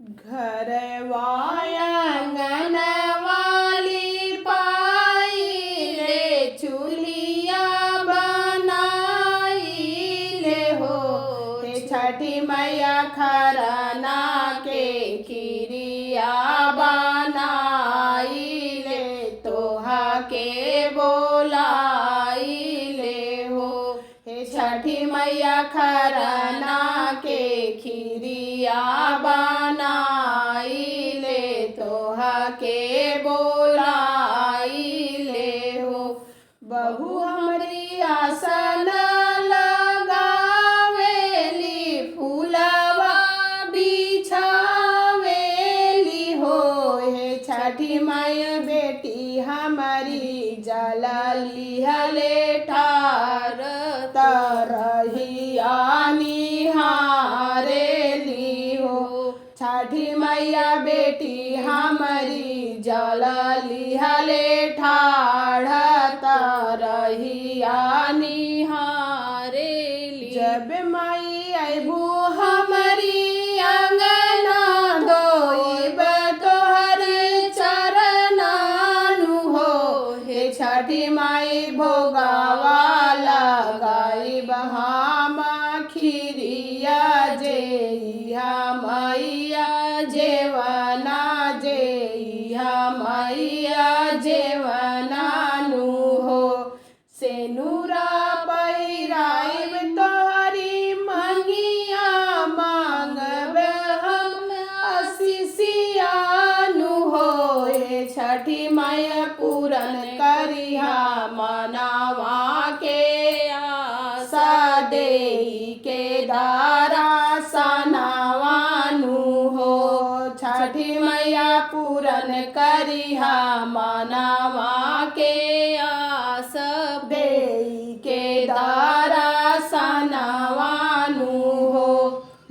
घरवा आंगनवाली पाई ले चूल्हिया बनाई ले हो। हे छठी मैया खरना के खीरिया बनाई ले तोहा के बोलाई ले हो। हे छठी मैया खरना के खीरिया बनाई ले तोहा के बोलाई ले हो। बहू हमरी आसन लगावेली फूलवा बिछावेली हो। हे छठी मैया बेटी हमारी जलली हले ठार तरहिया निहारेली हो। छठी मैया बेटी हमारी जलली हले ठाढ़ तरहिया निहारेली। जब माई अबू हमारी अंगना धोइब तोहर चरनानु हो। हे छठी माई भोगावा लगाइब हम खीरिया जेइहा मैया जेवना जेइहा मैया जेवनानु हो। सेनुरा पहिराइब तोहरी मंगिया मांगब हम आशीषियानु हो। हे छठी मैया पूरन करिहा मनावा के आशा देई के दारा सनावानु हो। छठी मैया पूरन करिहा मनावा के आस देई के दारा सनावानु हो।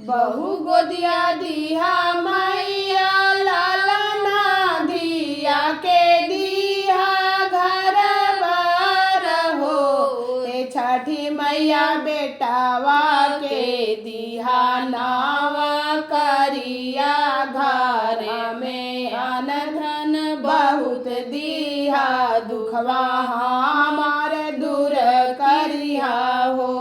बहु गोदिया दिहा मैया लालना दिया के दिहा घर बार हो। हे छठी मैया बेटावा के दिहा नावा करिया घर में अनधन बहुत दिहा दुखवा हमार दूर करिहा हो।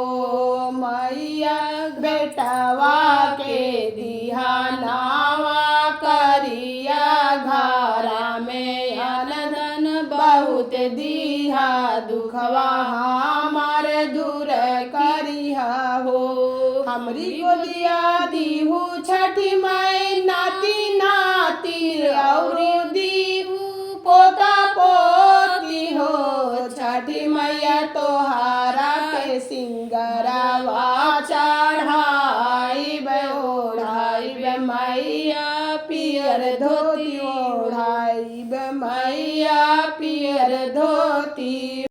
मैया बेटावा के दिहा नावा करिया घर में अनधन बहुत दिहा दुखवा हमार दूर करिहा हो। हमरी गोदिया दीहू छठी माई नाती नाती और दीहू पोता पोती हो। छठी मैया तोहारा के सिंगरवा चढ़ाइब ओढ़ाइब मैया पियर धोती ओढ़ाइब मैया पियर धोती।